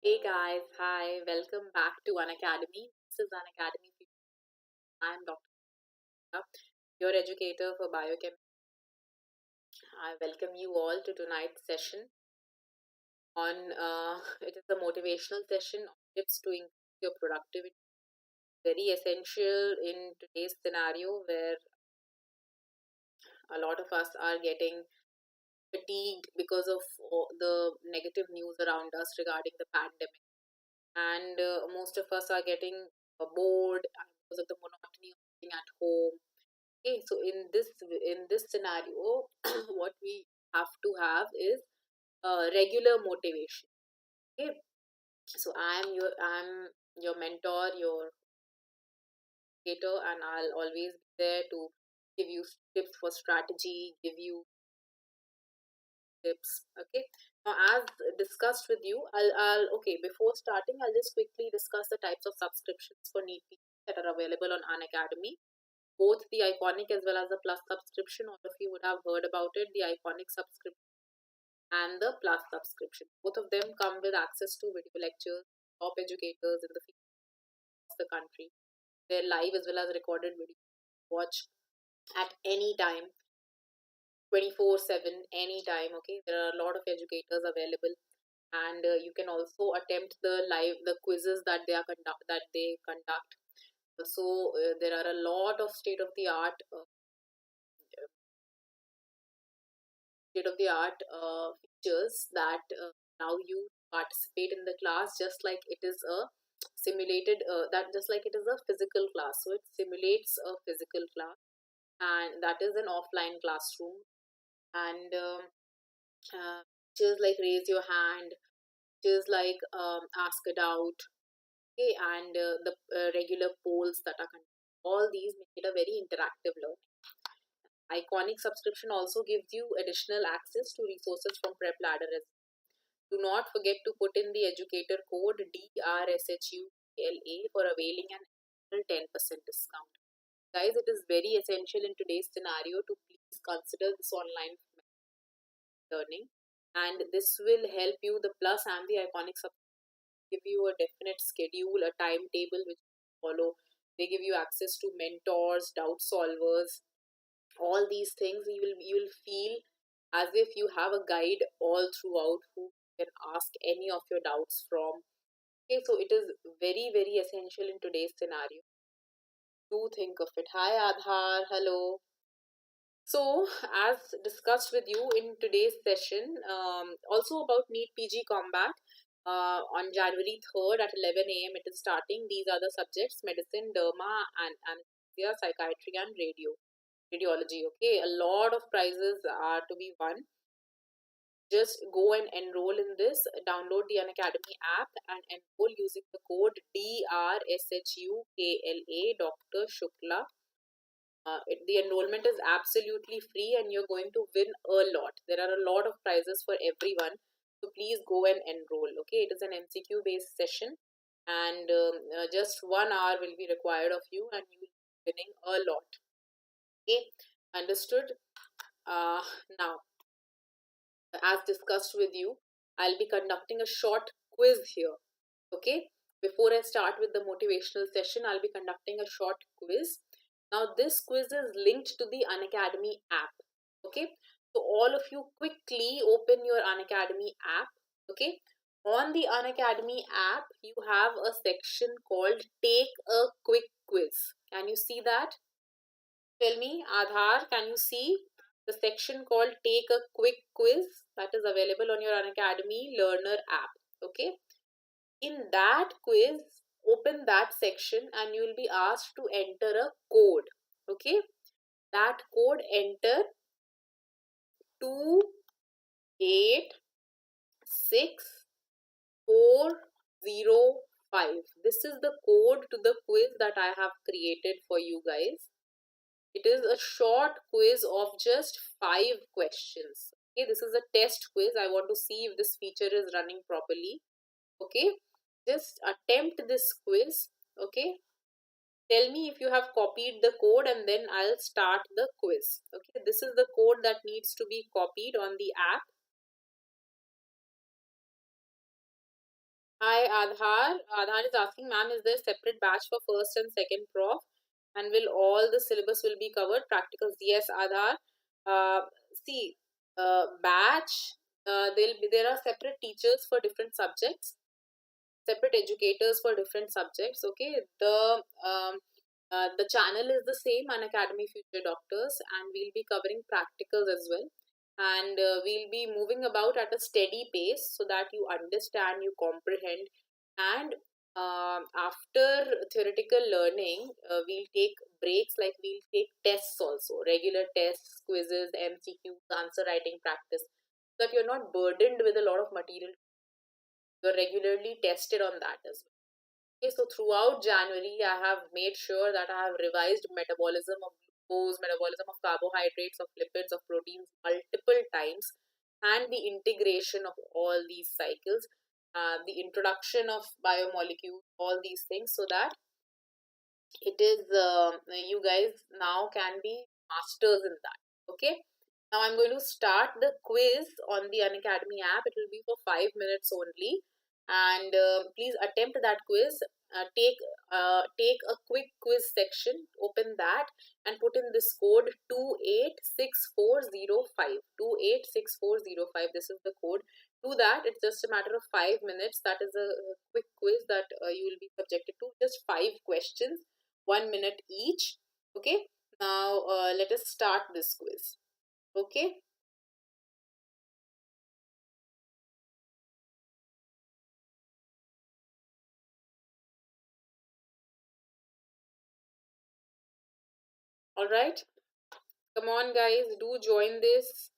Hey guys, hi, welcome back to Unacademy. This is Unacademy. I'm Dr. Shivangi Shukla, your educator for Biochemistry. I welcome you all to tonight's session on it is a motivational session on tips to increase your productivity. Very essential in today's scenario where a lot of us are getting fatigued because of all the negative news around us regarding the pandemic, and most of us are getting bored because of the monotony of being at home. Okay, so in this scenario, what we have to have is regular motivation. Okay, so I'm your mentor, your educator, and I'll always be there to give you tips for strategy, give you tips. Okay, now as discussed with you, I'll okay, before starting, I'll just quickly discuss the types of subscriptions for neat people that are available on Unacademy. Both the iconic as well as the plus subscription. All of you would have heard about it. The iconic subscription and the plus subscription. Both of them come with access to video lectures, top educators in the field of the country. They're live as well as recorded video. Watch at any time, 24/7, anytime. Okay, there are a lot of educators available, and you can also attempt the quizzes that they conduct. So there are a lot of state of the art features that allow you to participate in the class just like it is a simulated that just like it is a physical class. So it simulates a physical class, and that is an offline classroom. And features like raise your hand, features like ask a doubt, okay, and the regular polls that are conducted, all these make it a very interactive learning. Iconic subscription also gives you additional access to resources from prep ladder. Do not forget to put in the educator code DRSHULA for availing an additional 10% discount. Guys, it is very essential in today's scenario to please consider this online learning, and this will help you. The plus and the iconic give you a definite schedule, a timetable which you follow. They give you access to mentors, doubt solvers, all these things. You will feel as if you have a guide all throughout who you can ask any of your doubts from. Okay, so it is very, very essential in today's scenario. Do think of it. Hi Adhar, hello. So, as discussed with you in today's session, also about NEET PG Combat, on January 3rd at 11 a.m. it is starting. These are the subjects: medicine, derma, and anesthesia, psychiatry, and radiology. Okay, a lot of prizes are to be won. Just go and enroll in this. Download the Unacademy app and enroll using the code DRSHUKLA, Dr. Shukla. The enrollment is absolutely free, and you're going to win a lot. There are a lot of prizes for everyone. So please go and enroll. Okay, it is an MCQ based session, and just 1 hour will be required of you, and you will be winning a lot. Okay, understood? Uh, Now, as discussed with you, I'll be conducting a short quiz here. Okay, before I start with the motivational session, I'll be conducting a short quiz. Now, this quiz is linked to the Unacademy app. Okay, so all of you quickly open your Unacademy app. Okay, on the Unacademy app, you have a section called Take a Quick Quiz. Can you see that? Tell me, Aadhar, can you see the section called Take a Quick Quiz that is available on your Unacademy Learner app? Okay, in that quiz, open that section and you will be asked to enter a code. Okay, that code, enter 286405. This is the code to the quiz that I have created for you guys. It is a short quiz of just 5 questions. Okay, this is a test quiz. I want to see if this feature is running properly. Okay, just attempt this quiz. Okay, tell me if you have copied the code, and then I'll start the quiz. Okay, this is the code that needs to be copied on the app. Hi, Adhar. Adhar is asking, ma'am, is there separate batch for first and second prof? And will all the syllabus will be covered? Practicals? Yes, Adhar. Uh, See, batch. There are separate teachers for different subjects, separate educators for different subjects. Okay, the channel is the same, Unacademy Future Doctors, and we'll be covering practicals as well. And we'll be moving about at a steady pace so that you understand, you comprehend, and after theoretical learning, we'll take breaks, like we'll take tests also, regular tests, quizzes, MCQs, answer writing practice, so that you're not burdened with a lot of material. You're regularly tested on that as well. Okay, so throughout January, I have made sure that I have revised metabolism of glucose, metabolism of carbohydrates, of lipids, of proteins multiple times, and the integration of all these cycles, the introduction of biomolecules, all these things, so that it is you guys now can be masters in that. Okay, now I'm going to start the quiz on the Unacademy app. It will be for 5 minutes only, and please attempt that quiz. Take a quick quiz section, open that, and put in this code 286405. 286405, this is the code. Do that. It's just a matter of 5 minutes. That is a quick quiz that you will be subjected to. Just 5 questions, 1 minute each. Okay, now let us start this quiz. Okay, all right, come on guys, do join this.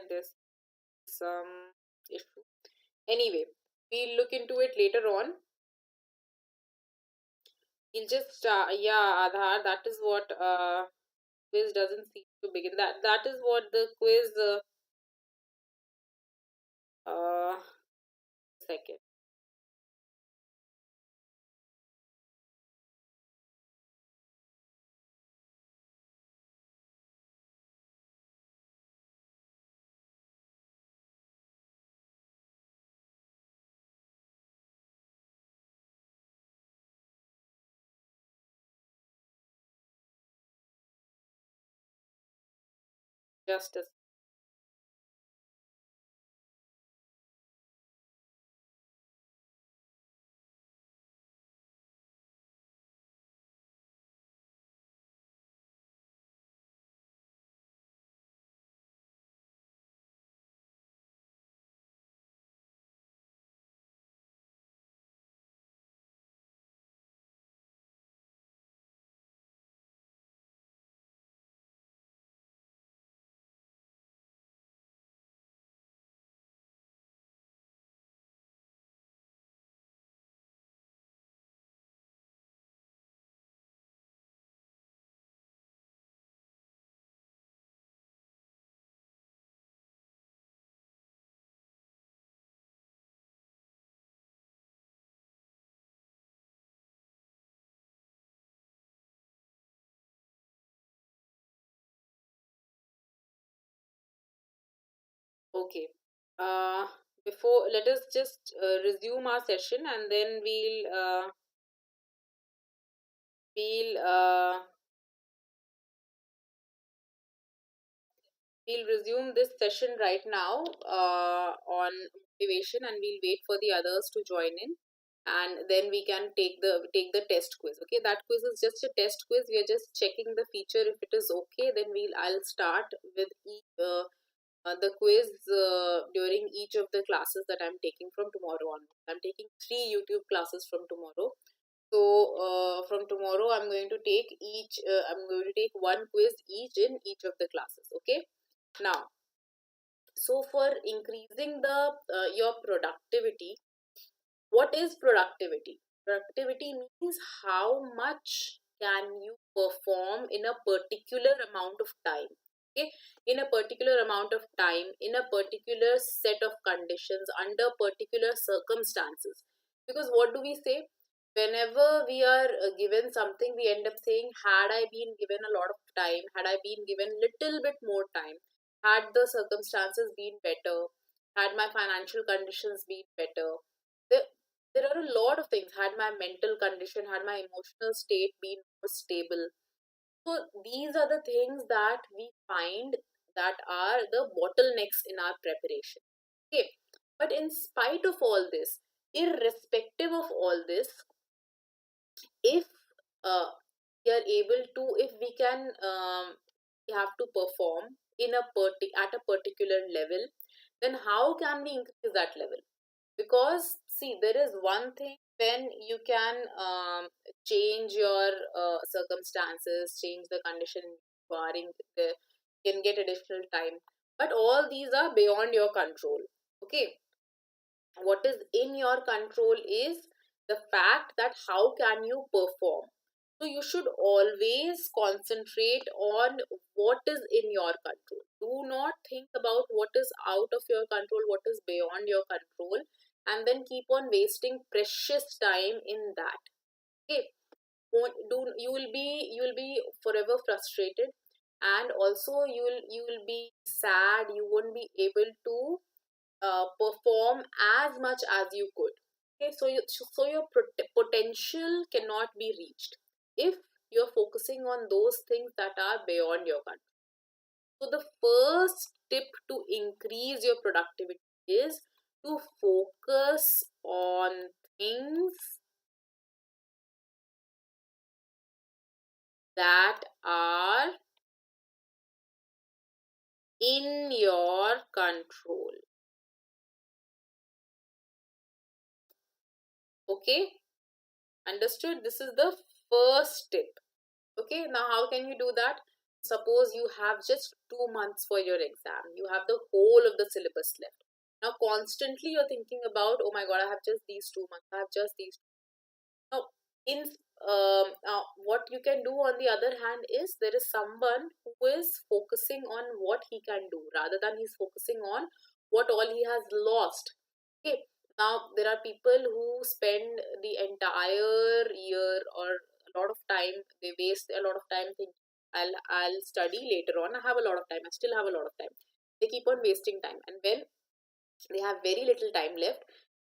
This some issue. Anyway, we'll look into it later on. We'll just yeah, Aadhaar, that is what quiz doesn't seem to begin. That is what the quiz uh second. Just a okay. Uh, Before, let us just resume our session, and then we'll we'll resume this session right now on motivation, and we'll wait for the others to join in, and then we can take the test quiz. Okay, that quiz is just a test quiz. We are just checking the feature. If it is okay, then I'll start with the quiz during each of the classes that I'm taking from tomorrow on. I'm taking 3 YouTube classes from tomorrow. So from tomorrow, I'm going to take one quiz each in each of the classes. Okay. Now, So for increasing the your productivity, what is productivity? Productivity means how much can you perform in a particular amount of time. Okay, in a particular amount of time, in a particular set of conditions, under particular circumstances. Because what do we say? Whenever we are given something, we end up saying, had I been given a lot of time, had I been given little bit more time, had the circumstances been better, had my financial conditions been better, there, there are a lot of things. Had my mental condition, had my emotional state been more stable. So these are the things that we find that are the bottlenecks in our preparation. Okay. But in spite of all this, irrespective of all this, if uh, we are able to, if we can, we have to perform in a at a particular level, then how can we increase that level? Because see, there is one thing when you can change your circumstances, change the condition you are in, the, can get additional time, but all these are beyond your control. Okay, what is in your control is the fact that how can you perform. So you should always concentrate on what is in your control. Do not think about what is out of your control, what is beyond your control, and then keep on wasting precious time in that. Okay, you will be forever frustrated, and also you will be sad. You won't be able to perform as much as you could. Okay, so your potential cannot be reached if you're focusing on those things that are beyond your control. So the first tip to increase your productivity is to focus on things that are in your control. Okay, understood? This is the first tip. Okay, now how can you do that? Suppose you have just 2 months for your exam, you have the whole of the syllabus left. Now, constantly you're thinking about, oh my god, I have just these 2 months, I have just these. Now, in what you can do on the other hand is there is someone who is focusing on what he can do rather than he's focusing on what all he has lost. Okay, now there are people who spend the entire year or a lot of time, they waste a lot of time thinking, I'll study later on, I have a lot of time, I still have a lot of time. They keep on wasting time, and when they have very little time left,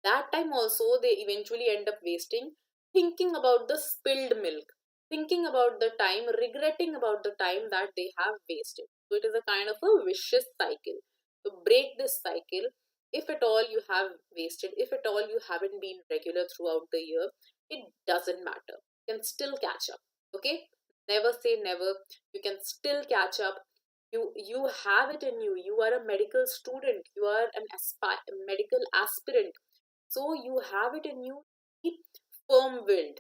that time also they eventually end up wasting thinking about the spilled milk, thinking about the time, regretting about the time that they have wasted. So it is a kind of a vicious cycle. To break this cycle, if at all you have wasted, if at all you haven't been regular throughout the year, it doesn't matter, you can still catch up. Okay, never say never, you can still catch up. You have it in you, you are a medical student, you are an medical aspirant, so you have it in you to be firm willed,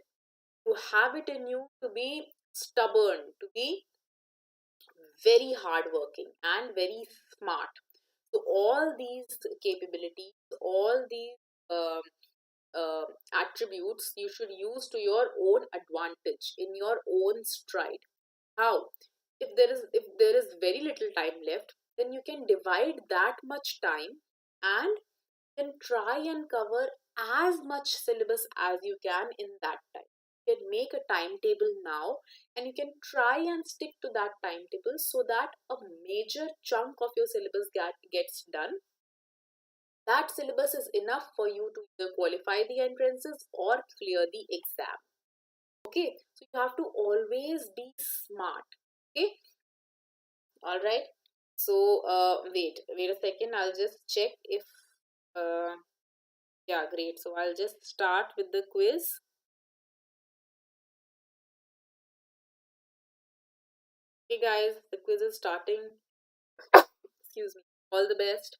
you have it in you to be stubborn, to be very hardworking and very smart. So all these capabilities, all these um, attributes you should use to your own advantage, in your own stride. How? If there is very little time left, then you can divide that much time and can try and cover as much syllabus as you can in that time. You can make a timetable now and you can try and stick to that timetable so that a major chunk of your syllabus gets done. That syllabus is enough for you to either qualify the entrances or clear the exam. Okay, so you have to always be smart. Okay, all right. So wait a second, I'll just check if uh, yeah, great. So I'll just start with the quiz. Okay guys, the quiz is starting. Excuse me. All the best.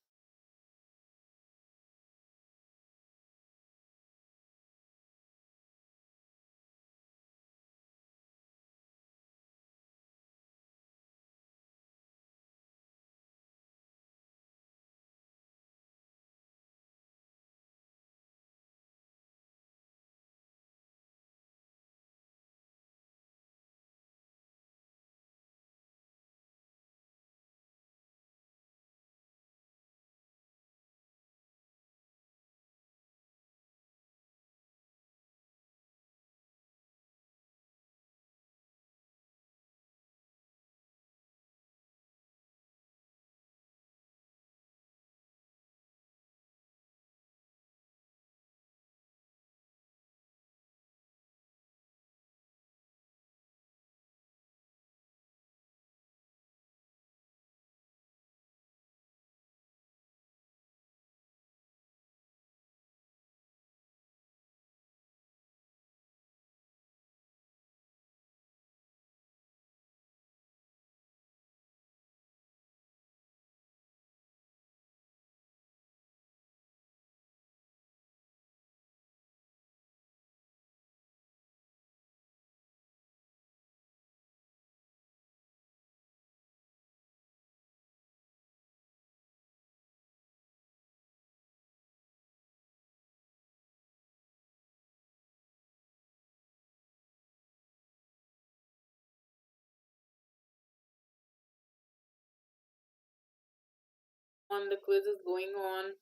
on, the quiz is going on.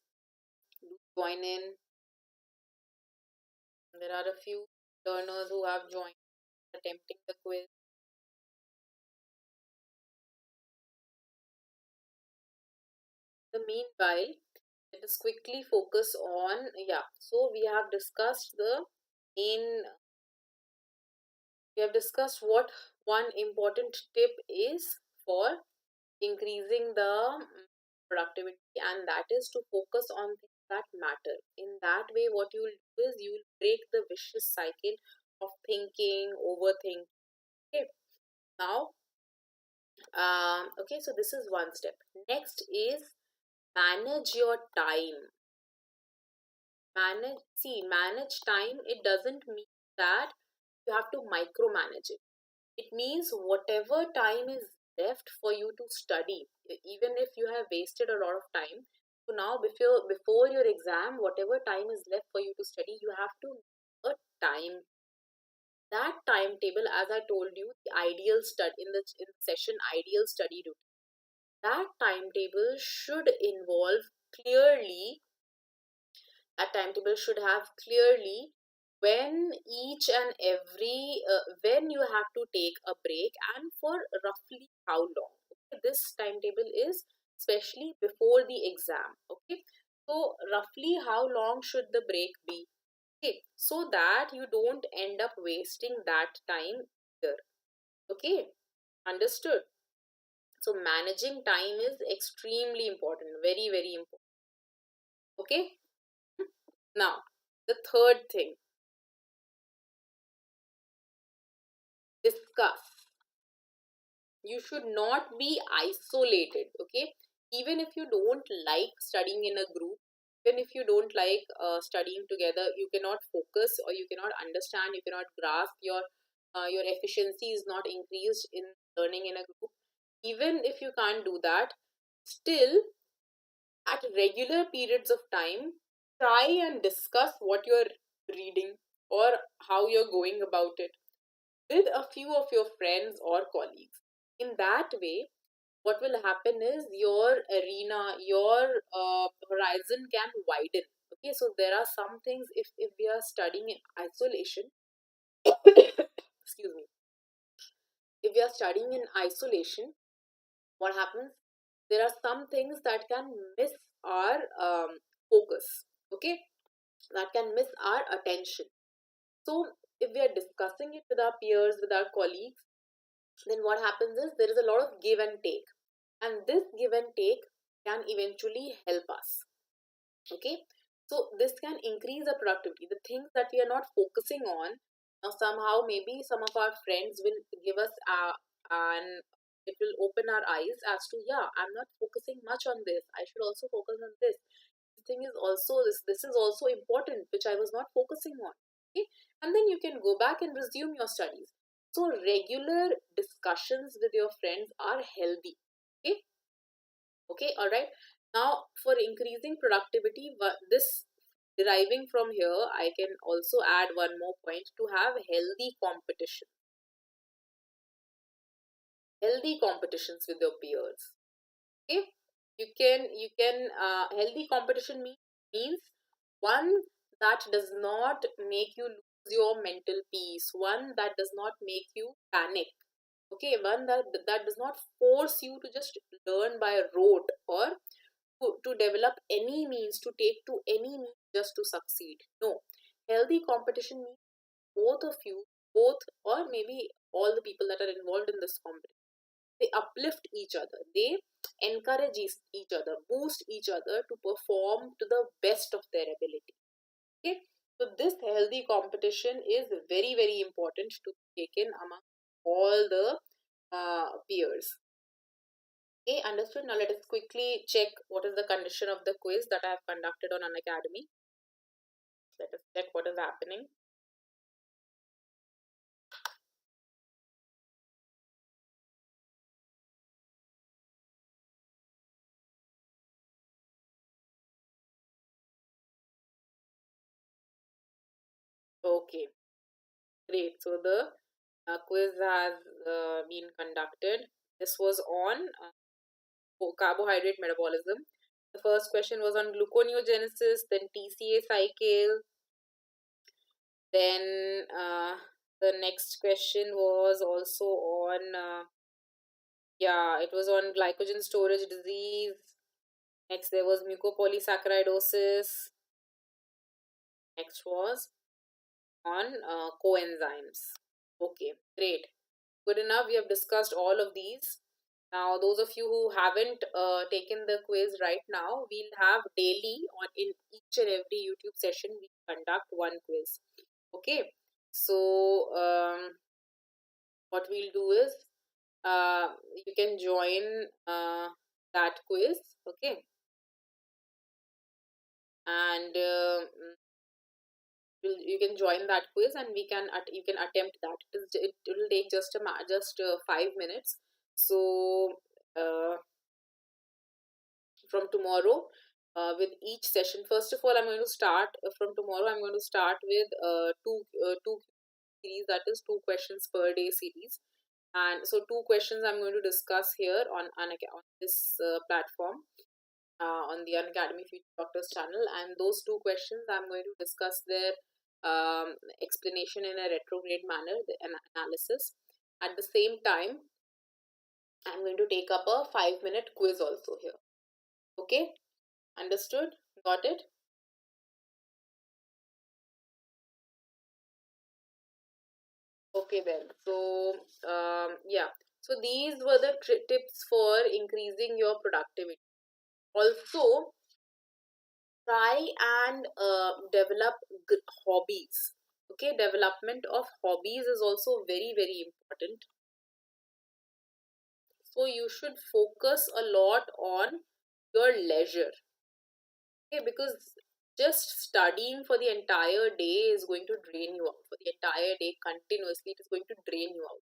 Do join in. There are a few learners who have joined attempting the quiz. The meanwhile, let us quickly focus on, yeah, so we have discussed what one important tip is for increasing the productivity, and that is to focus on things that matter. In that way, what you will do is you will break the vicious cycle of thinking, overthinking. Okay, now, okay, so this is one step. Next is manage your time. Manage time, it doesn't mean that you have to micromanage it. It means whatever time is left for you to study, even if you have wasted a lot of time, so now before your exam, whatever time is left for you to study, you have to make a time. That timetable, as I told you, the ideal study in the session ideal study routine, that timetable should involve clearly that timetable should have clearly when each and every when you have to take a break and for roughly how long. Okay, this timetable is especially before the exam. Okay, so roughly how long should the break be? Okay, so that you don't end up wasting that time either. Okay, understood? So managing time is extremely important, very very important. Okay, now the third thing, discuss. You should not be isolated. Okay, even if you don't like studying in a group, even if you don't like studying together, you cannot focus or you cannot understand, you cannot grasp, your efficiency is not increased in learning in a group. Even if you can't do that, still at regular periods of time, try and discuss what you're reading or how you're going about it with a few of your friends or colleagues. In that way, what will happen is your arena, your horizon can widen. Okay, so there are some things, if we are studying in isolation, excuse me, if we are studying in isolation, what happens? There are some things that can miss our focus. Okay, that can miss our attention. So, if we are discussing it with our peers, with our colleagues, then what happens is there is a lot of give and take, and this give and take can eventually help us. Okay, so this can increase the productivity. The things that we are not focusing on, now somehow maybe some of our friends will give us and it will open our eyes as to, yeah, I'm not focusing much on this, I should also focus on this thing is also this is also important, which I was not focusing on. Okay, and then you can go back and resume your studies. So regular discussions with your friends are healthy. Okay, okay, all right. Now for increasing productivity, this deriving from here, I can also add one more point: to have healthy competitions with your peers. Okay, you can healthy competition means one that does not make you lose your mental peace, one that does not make you panic. Okay, one that does not force you to just learn by rote, or to develop any means, to take to any means just to succeed. No, healthy competition means both of you, both or maybe all the people that are involved in this competition, they uplift each other, they encourage each other, boost each other to perform to the best of their ability. Okay, so this healthy competition is very very important to be taken among all the peers. Okay, understood. Now let us quickly check what is the condition of the quiz that I have conducted on Unacademy. Let us check what is happening. Okay, great. So the quiz has been conducted. This was on carbohydrate metabolism. The first question was on gluconeogenesis, then TCA cycle. Then the next question was also on, yeah, it was on glycogen storage disease. Next, there was mucopolysaccharidosis. Next was on coenzymes. Okay, great. Good enough. We have discussed all of these. Now, those of you who haven't taken the quiz right now, we'll have daily on in each and every YouTube session we conduct one quiz. Okay, so what we'll do is you can join that quiz. Okay, and you can join that quiz, and you can attempt that. It will take just 5 minutes. So from tomorrow, with each session, first of all, I'm going to start from tomorrow. I'm going to start with two series, that is 2 questions per day series. And so 2 questions I'm going to discuss here on this platform, on the Unacademy Future Doctors channel. And those 2 questions I'm going to discuss their explanation in a retrograde manner, an analysis. At the same time, I'm going to take up a 5-minute quiz also here. Okay, understood? Got it? Okay then. So yeah. So these were the tips for increasing your productivity. Also, try and develop hobbies. Okay, development of hobbies is also very, very important. So you should focus a lot on your leisure. Okay, because just studying for the entire day is going to drain you out. For the entire day continuously, it is going to drain you out.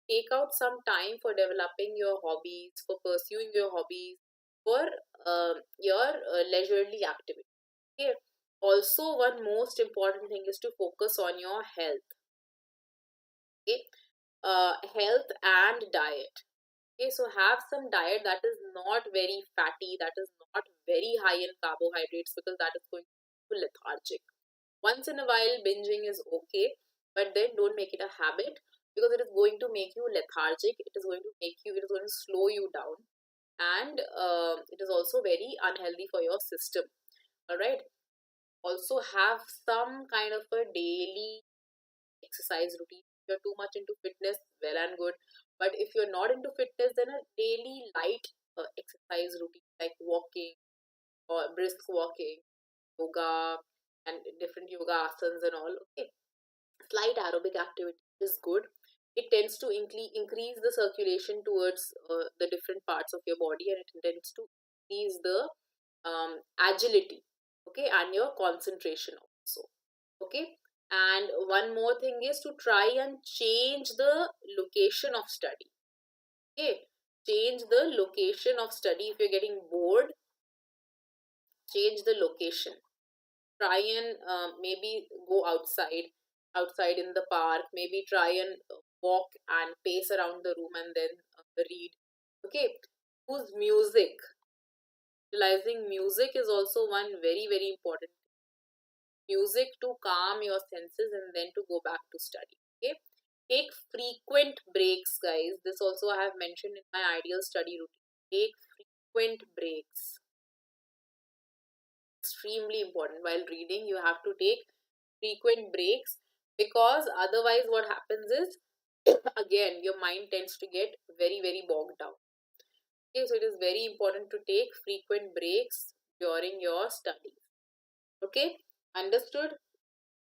Take out some time for developing your hobbies, for pursuing your hobbies, for your leisurely activity. Okay. Also, one most important thing is to focus on your health. Okay. Health and diet. Okay, so have some diet that is not very fatty, that is not very high in carbohydrates, because that is going to be lethargic. Once in a while, binging is okay, but then don't make it a habit, because it is going to make you lethargic. It is going to slow you down, and it is also very unhealthy for your system. All right. Also, have some kind of a daily exercise routine. If you're too much into fitness, well and good. But if you're not into fitness, then a daily light exercise routine, like walking or brisk walking, yoga, and different yoga asanas and all. Okay, slight aerobic activity is good. It tends to increase the circulation towards the different parts of your body, and it tends to increase the agility, okay, and your concentration also. Okay, and one more thing is to try and change the location of study. Okay, change the location of study. If you're getting bored, change the location. Try and maybe go outside in the park. Maybe try and walk and pace around the room, and then read. Okay, use music. Utilizing music is also one very, very important. Music to calm your senses and then to go back to study. Okay, take frequent breaks, guys. This also I have mentioned in my ideal study routine. Take frequent breaks. Extremely important. While reading, you have to take frequent breaks, because otherwise what happens is again your mind tends to get very, very bogged down. Okay, so it is very important to take frequent breaks during your studies. Okay, understood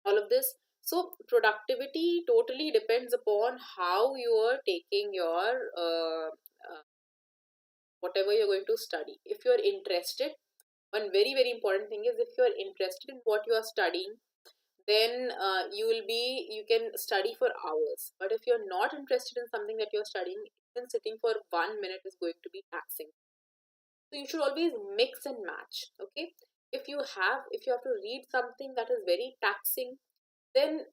all of this? So productivity totally depends upon how you are taking your whatever you're going to study. If you're interested, one very, very important thing is, if you're interested in what you are studying, then you can study for hours. But if you're not interested in something that you're studying, even sitting for 1 minute is going to be taxing. So you should always mix and match. Okay, if you have to read something that is very taxing, then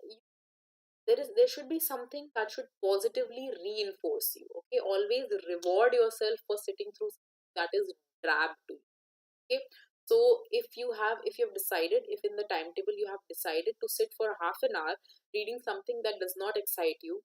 there should be something that should positively reinforce you. Okay, always reward yourself for sitting through something that is drab to you. Okay, so if you have decided, if in the timetable you have decided to sit for half an hour reading something that does not excite you,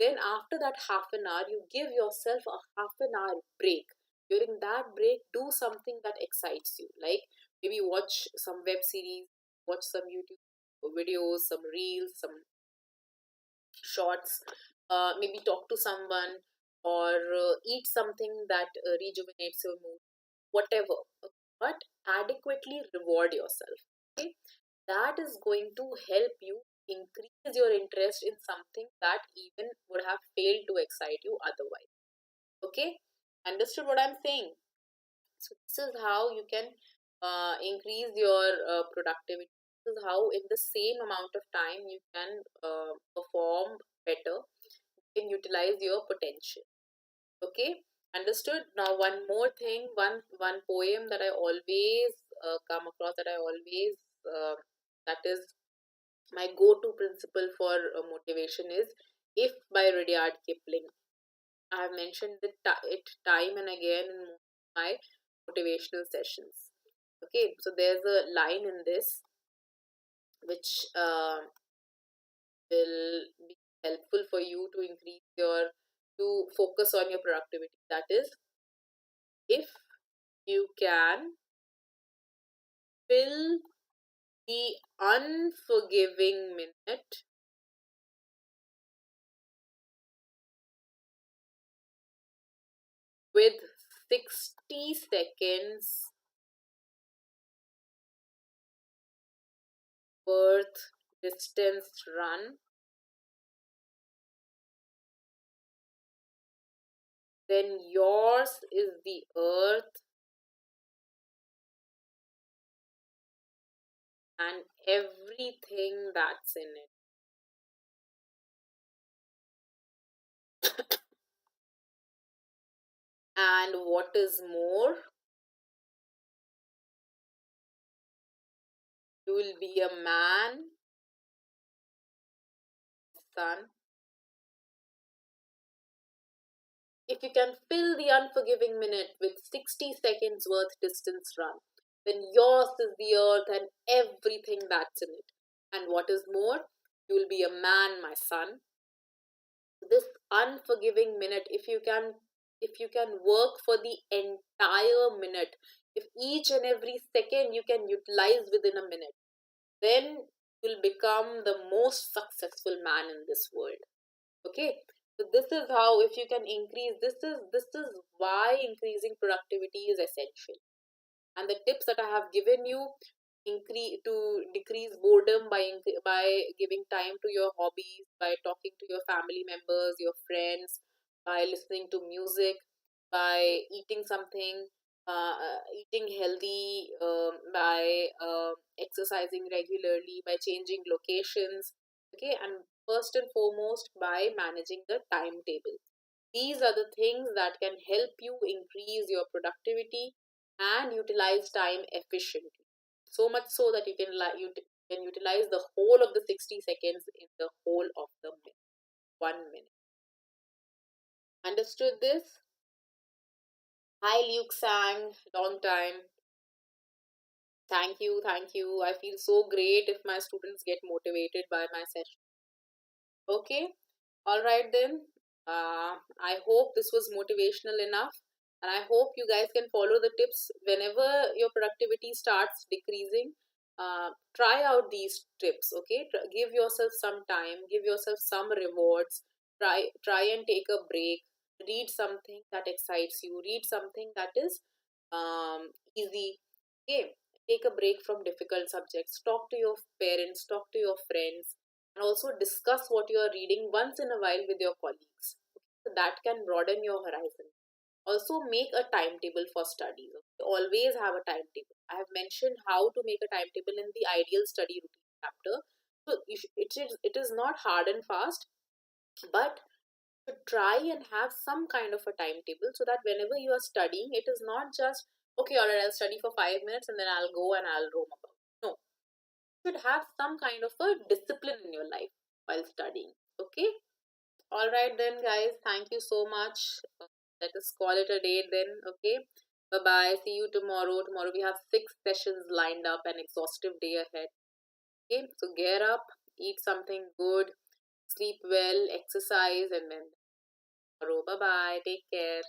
then after that half an hour you give yourself a half an hour break. During that break, do something that excites you, like maybe watch some web series, watch some YouTube videos, some reels, some shorts, maybe talk to someone, or eat something that rejuvenates your mood, whatever. Okay, but adequately reward yourself. Okay, that is going to help you increase your interest in something that even would have failed to excite you otherwise. Okay, understood what I'm saying? So this is how you can increase your productivity. This is how in the same amount of time you can perform better, you can utilize your potential. Okay, understood. Now one more thing, one poem that I always come across, that I always that is my go-to principle for motivation, is If by Rudyard Kipling. I have mentioned it time and again in my motivational sessions. Okay, so there's a line in this which will be helpful for you to increase your, to focus on your productivity. That is, if you can fill the unforgiving minute with 60 seconds worth distance run, then yours is the earth and everything that's in it. And what is more, you will be a man, son, if you can fill the unforgiving minute with 60 seconds worth distance run, then yours is the earth and everything that's in it. And what is more, you will be a man, my son. This unforgiving minute, if you can work for the entire minute, if each and every second you can utilize within a minute, then you'll become the most successful man in this world. Okay, so this is how, if you can increase, this is why increasing productivity is essential. And the tips that I have given you, increase to decrease boredom by by giving time to your hobbies, by talking to your family members, your friends, by listening to music, by eating something, eating healthy, by exercising regularly, by changing locations. Okay, and first and foremost by managing the timetable. These are the things that can help you increase your productivity and utilize time efficiently. So much so that you can utilize the whole of the 60 seconds in the whole of the minute, 1 minute. Understood this? Hi Luke Sang, long time. Thank you, thank you. I feel so great if my students get motivated by my session. Okay, all right then. I hope this was motivational enough, and I hope you guys can follow the tips whenever your productivity starts decreasing. Try out these tips. Okay, give yourself some time, give yourself some rewards. Try and take a break. Read something that excites you. Read something that is easy. Okay, take a break from difficult subjects. Talk to your parents. Talk to your friends, and also discuss what you are reading once in a while with your colleagues. So that can broaden your horizon. Also, make a timetable for studies. Okay? Always have a timetable. I have mentioned how to make a timetable in the ideal study routine chapter. So it is not hard and fast, but to try and have some kind of a timetable so that whenever you are studying, it is not just, okay, all right, I'll study for 5 minutes and then I'll go and I'll roam about. No, should have some kind of a discipline in your life while studying. Okay, all right then guys, thank you so much. Let us call it a day then. Okay, Bye bye. See you tomorrow. Tomorrow we have 6 sessions lined up, an exhaustive day ahead. Okay, so gear up, eat something good, sleep well, exercise, and then tomorrow. Bye bye. Take care.